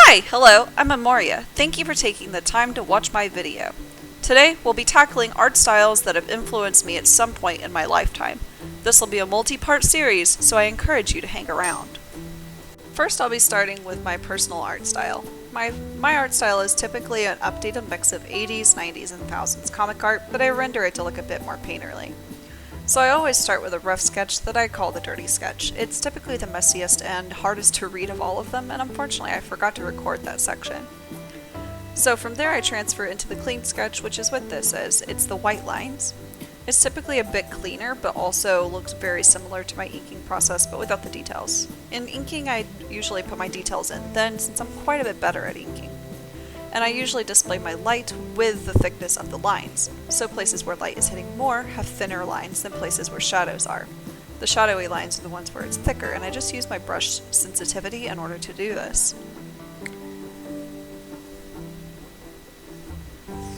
Hi, hello, I'm Amoria. Thank you for taking the time to watch my video. Today, we'll be tackling art styles that have influenced me at some point in my lifetime. This will be a multi-part series, so I encourage you to hang around. First, I'll be starting with my personal art style. My art style is typically an updated mix of 80s, 90s, and 1000s comic art, but I render it to look a bit more painterly. So I always start with a rough sketch that I call the dirty sketch. It's typically the messiest and hardest to read of all of them, and unfortunately I forgot to record that section. So from there I transfer into the clean sketch, which is what this is. It's the white lines. It's typically a bit cleaner, but also looks very similar to my inking process, but without the details. In inking I usually put my details in then, since I'm quite a bit better at inking. And I usually display my light with the thickness of the lines. So places where light is hitting more have thinner lines than places where shadows are. The shadowy lines are the ones where it's thicker, and I just use my brush sensitivity in order to do this.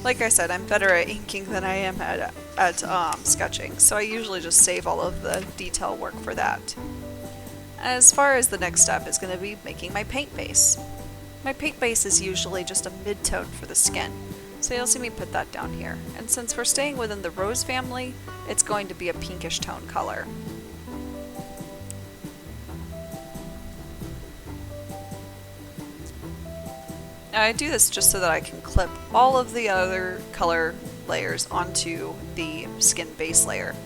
Like I said, I'm better at inking than I am at sketching, so I usually just save all of the detail work for that. As far as the next step is going to be making my paint base. My paint base is usually just a mid-tone for the skin, so you'll see me put that down here. And since we're staying within the rose family, it's going to be a pinkish tone color. Now I do this just so that I can clip all of the other color layers onto the skin base layer.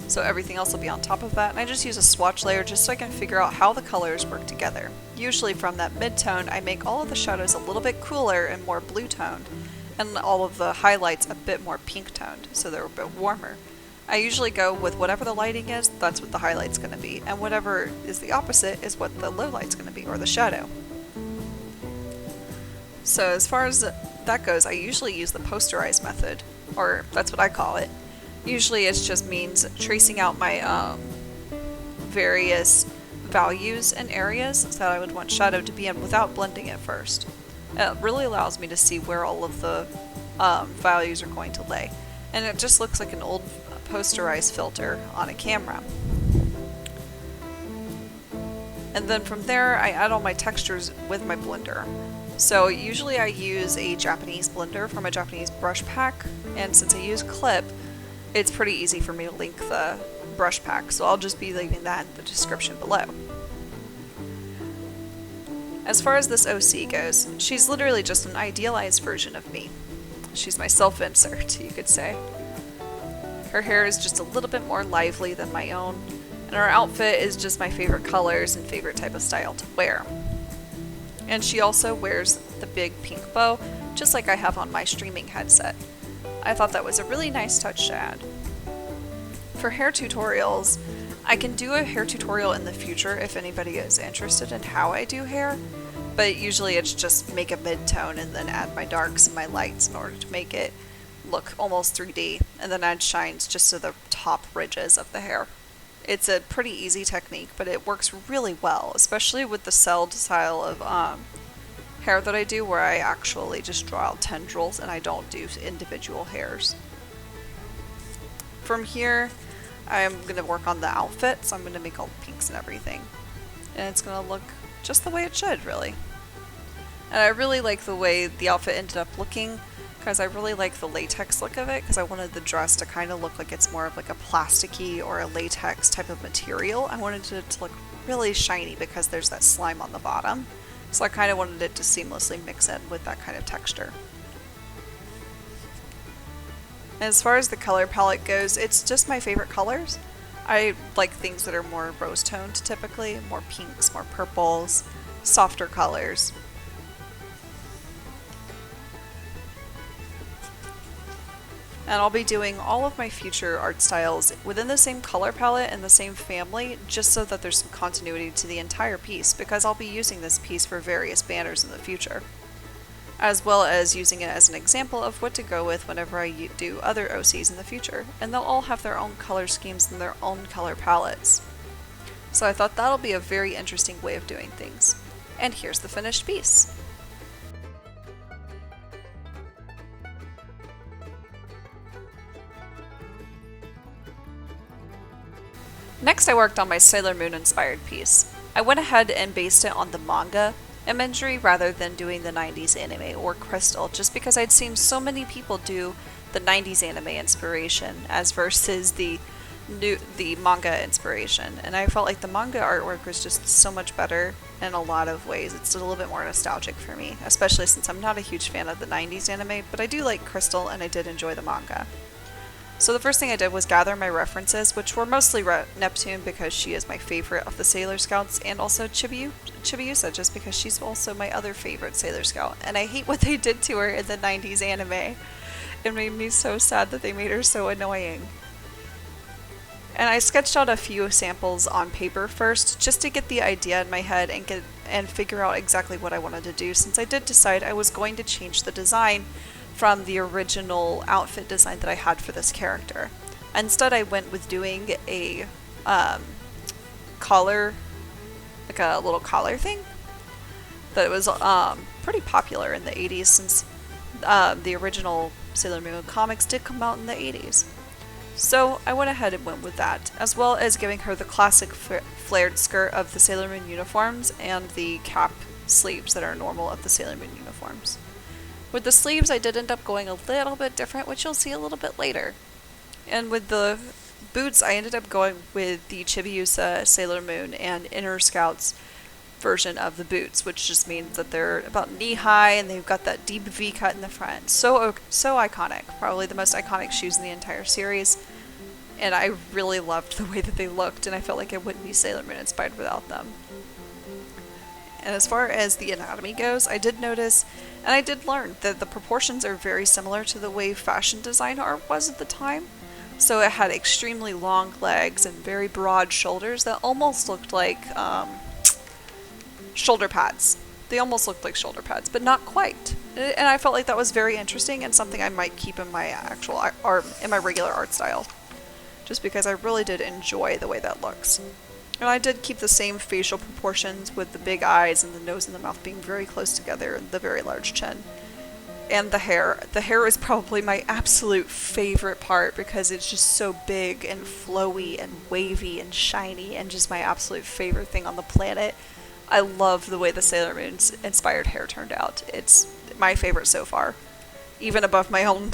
So everything else will be on top of that, and I just use a swatch layer just so I can figure out how the colors work together. Usually from that mid-tone, I make all of the shadows a little bit cooler and more blue-toned, and all of the highlights a bit more pink-toned, so they're a bit warmer. I usually go with whatever the lighting is, that's what the highlight's going to be, and whatever is the opposite is what the low light's going to be, or the shadow. So as far as that goes, I usually use the posterize method, or that's what I call it. Usually it just means tracing out my various values and areas that I would want shadow to be in without blending it first. It really allows me to see where all of the values are going to lay. And it just looks like an old posterized filter on a camera. And then from there I add all my textures with my blender. So usually I use a Japanese blender from a Japanese brush pack, and since I use clip, it's pretty easy for me to link the brush pack, so I'll just be leaving that in the description below. As far as this OC goes, she's literally just an idealized version of me. She's my self-insert, you could say. Her hair is just a little bit more lively than my own, and her outfit is just my favorite colors and favorite type of style to wear. And she also wears the big pink bow, just like I have on my streaming headset. I thought that was a really nice touch to add. For hair tutorials, I can do a hair tutorial in the future if anybody is interested in how I do hair, but usually it's just make a mid-tone and then add my darks and my lights in order to make it look almost 3D, and then add shines just to the top ridges of the hair. It's a pretty easy technique, but it works really well, especially with the celled style of hair that I do, where I actually just draw out tendrils and I don't do individual hairs. From here, I'm going to work on the outfit, so I'm going to make all the pinks and everything. And it's going to look just the way it should, really. And I really like the way the outfit ended up looking, because I really like the latex look of it, because I wanted the dress to kind of look like it's more of like a plasticky or a latex type of material. I wanted it to look really shiny because there's that slime on the bottom. So I kind of wanted it to seamlessly mix in with that kind of texture. As far as the color palette goes, it's just my favorite colors. I like things that are more rose toned typically, more pinks, more purples, softer colors. And I'll be doing all of my future art styles within the same color palette and the same family, just so that there's some continuity to the entire piece, because I'll be using this piece for various banners in the future, as well as using it as an example of what to go with whenever I do other OCs in the future, and they'll all have their own color schemes and their own color palettes. So I thought that'll be a very interesting way of doing things. And here's the finished piece. Next I worked on my Sailor Moon inspired piece. I went ahead and based it on the manga imagery rather than doing the 90s anime or Crystal, just because I'd seen so many people do the 90s anime inspiration as versus the manga inspiration, and I felt like the manga artwork was just so much better in a lot of ways. It's a little bit more nostalgic for me, especially since I'm not a huge fan of the 90s anime, but I do like Crystal and I did enjoy the manga. So the first thing I did was gather my references, which were mostly Neptune because she is my favorite of the Sailor Scouts, and also Chibiusa just because she's also my other favorite Sailor Scout, and I hate what they did to her in the 90s anime. It made me so sad that they made her so annoying. And I sketched out a few samples on paper first, just to get the idea in my head and figure out exactly what I wanted to do, since I did decide I was going to change the design from the original outfit design that I had for this character. Instead, I went with doing a collar, like a little collar thing, that was pretty popular in the 80s, since the original Sailor Moon comics did come out in the 80s. So I went ahead and went with that, as well as giving her the classic flared skirt of the Sailor Moon uniforms and the cap sleeves that are normal of the Sailor Moon uniforms. With the sleeves, I did end up going a little bit different, which you'll see a little bit later. And with the boots, I ended up going with the Chibiusa, Sailor Moon, and Inner Scouts version of the boots, which just means that they're about knee-high and they've got that deep V-cut in the front. So iconic. Probably the most iconic shoes in the entire series. And I really loved the way that they looked, and I felt like it wouldn't be Sailor Moon inspired without them. And as far as the anatomy goes, I did notice, and I did learn, that the proportions are very similar to the way fashion design art was at the time. So it had extremely long legs and very broad shoulders that almost looked like shoulder pads. They almost looked like shoulder pads, but not quite. And I felt like that was very interesting and something I might keep in my actual art, in my regular art style, just because I really did enjoy the way that looks. And I did keep the same facial proportions, with the big eyes and the nose and the mouth being very close together and the very large chin. And the hair. The hair is probably my absolute favorite part because it's just so big and flowy and wavy and shiny and just my absolute favorite thing on the planet. I love the way the Sailor Moon's inspired hair turned out. It's my favorite so far. Even above my own,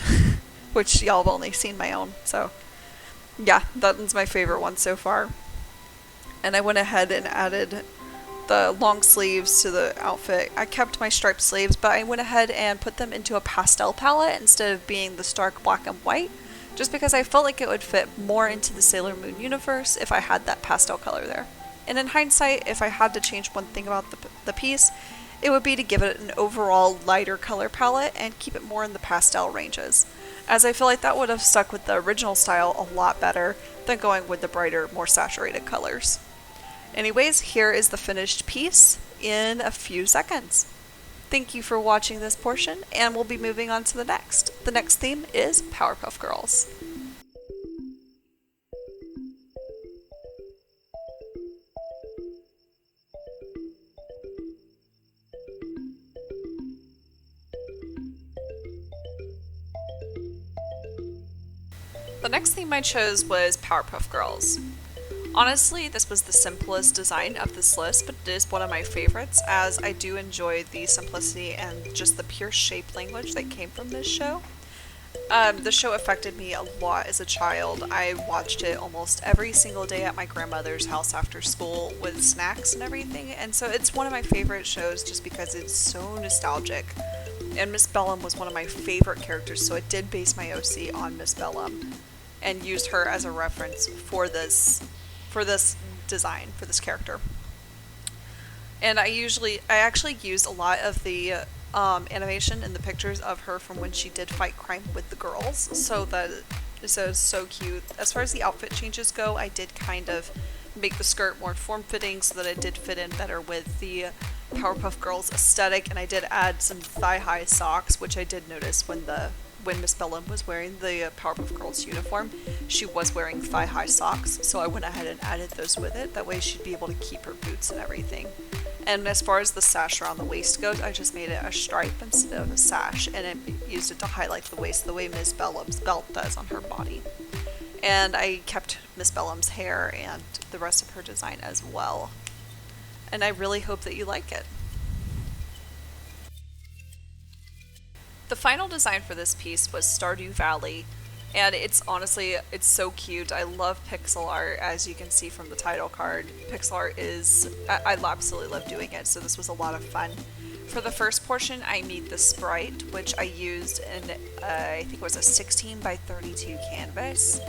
which y'all have only seen my own. So yeah, that one's my favorite one so far. And I went ahead and added the long sleeves to the outfit. I kept my striped sleeves, but I went ahead and put them into a pastel palette instead of being the stark black and white, just because I felt like it would fit more into the Sailor Moon universe if I had that pastel color there. And in hindsight, if I had to change one thing about the piece, it would be to give it an overall lighter color palette and keep it more in the pastel ranges, as I feel like that would have stuck with the original style a lot better than going with the brighter, more saturated colors. Anyways, here is the finished piece in a few seconds. Thank you for watching this portion, and we'll be moving on to the next. The next theme is Powerpuff Girls. The next theme I chose was Powerpuff Girls. Honestly, this was the simplest design of this list, but it is one of my favorites, as I do enjoy the simplicity and just the pure shape language that came from this show. The show affected me a lot as a child. I watched it almost every single day at my grandmother's house after school with snacks and everything, and so it's one of my favorite shows just because it's so nostalgic. And Miss Bellum was one of my favorite characters, so I did base my OC on Miss Bellum and used her as a reference for this design, for this character. And I actually used a lot of the animation in the pictures of her from when she did fight crime with the girls, so it's so cute. As far as the outfit changes go, I did kind of make the skirt more form-fitting so that it did fit in better with the Powerpuff Girls aesthetic, and I did add some thigh-high socks, which I did notice when Miss Bellum was wearing the Powerpuff Girls uniform, she was wearing thigh-high socks, so I went ahead and added those with it. That way she'd be able to keep her boots and everything. And as far as the sash around the waist goes, I just made it a stripe instead of a sash, and I used it to highlight the waist the way Miss Bellum's belt does on her body. And I kept Miss Bellum's hair and the rest of her design as well. And I really hope that you like it. The final design for this piece was Stardew Valley, and it's honestly, it's so cute. I love pixel art, as you can see from the title card. Pixel art is, I absolutely love doing it, so this was a lot of fun. For the first portion, I made the sprite, which I used in, I think it was a 16 by 32 canvas,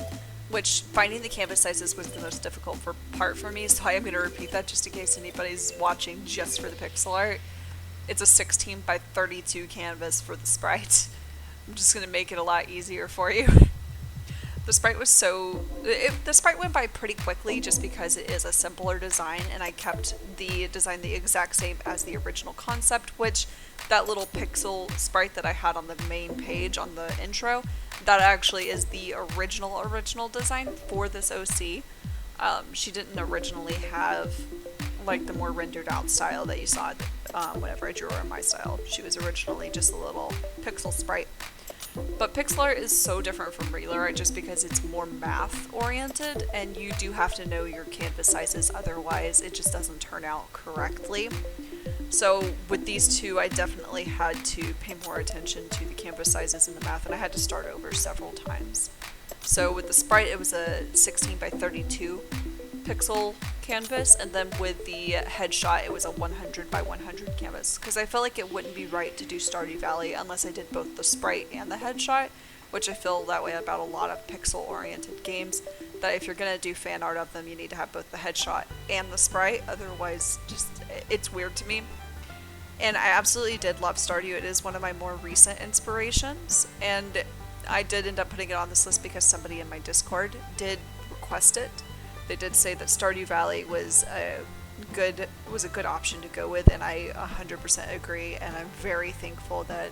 which finding the canvas sizes was the most difficult part for me, so I am going to repeat that just in case anybody's watching just for the pixel art. It's a 16 by 32 canvas for the sprite. I'm just going to make it a lot easier for you. The sprite was the sprite went by pretty quickly just because it is a simpler design, and I kept the design the exact same as the original concept, which that little pixel sprite that I had on the main page on the intro, that actually is the original design for this OC. She didn't originally have like the more rendered out style that you saw whenever I drew her in my style. She was originally just a little pixel sprite. But pixel art is so different from regular art just because it's more math oriented, and you do have to know your canvas sizes, otherwise it just doesn't turn out correctly. So with these two, I definitely had to pay more attention to the canvas sizes and the math, and I had to start over several times. So with the sprite, it was a 16 by 32 pixel canvas, and then with the headshot, it was a 100 by 100 canvas, because I felt like it wouldn't be right to do Stardew Valley unless I did both the sprite and the headshot, which I feel that way about a lot of pixel-oriented games, that if you're going to do fan art of them, you need to have both the headshot and the sprite, otherwise just, it's weird to me. And I absolutely did love Stardew. It is one of my more recent inspirations, and I did end up putting it on this list because somebody in my Discord did request it. They did say that Stardew Valley was a good option to go with, and I 100% agree, and I'm very thankful that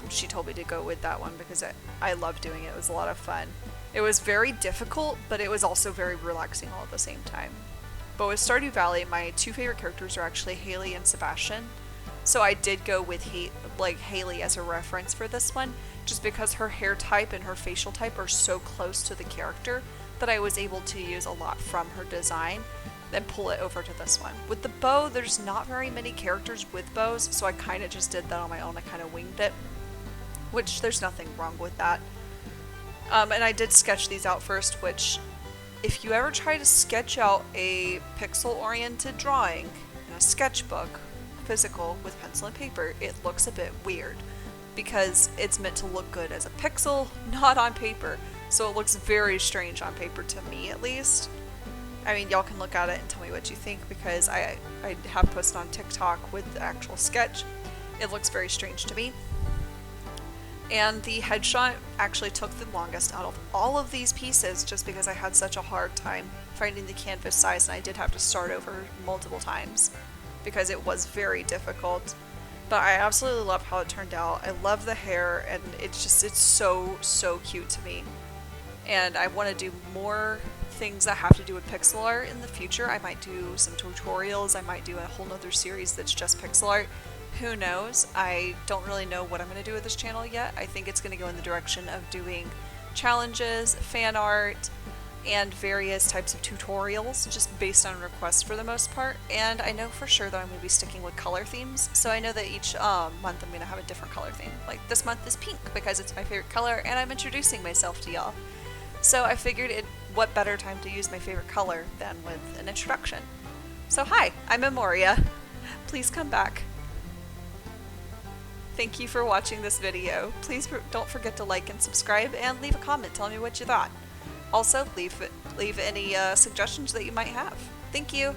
she told me to go with that one because I love doing it. It was a lot of fun. It was very difficult, but it was also very relaxing all at the same time. But with Stardew Valley, my two favorite characters are actually Haley and Sebastian, so I did go with Haley as a reference for this one, just because her hair type and her facial type are so close to the character that I was able to use a lot from her design, then pull it over to this one. With the bow, there's not very many characters with bows, so I kind of just did that on my own. I kind of winged it, which there's nothing wrong with that. And I did sketch these out first, which if you ever try to sketch out a pixel-oriented drawing in a sketchbook, physical, with pencil and paper, it looks a bit weird because it's meant to look good as a pixel, not on paper. So it looks very strange on paper, to me at least. I mean, y'all can look at it and tell me what you think, because I have posted on TikTok with the actual sketch. It looks very strange to me. And the headshot actually took the longest out of all of these pieces just because I had such a hard time finding the canvas size, and I did have to start over multiple times because it was very difficult. But I absolutely love how it turned out. I love the hair, and it's so cute to me. And I want to do more things that have to do with pixel art in the future. I might do some tutorials, I might do a whole nother series that's just pixel art. Who knows? I don't really know what I'm going to do with this channel yet. I think it's going to go in the direction of doing challenges, fan art, and various types of tutorials, just based on requests for the most part. And I know for sure that I'm going to be sticking with color themes, so I know that each month I'm going to have a different color theme. Like this month is pink because it's my favorite color, and I'm introducing myself to y'all. So I figured what better time to use my favorite color than with an introduction. So hi, I'm Memoria. Please come back. Thank you for watching this video. Please don't forget to like and subscribe, and leave a comment telling me what you thought. Also, leave any suggestions that you might have. Thank you.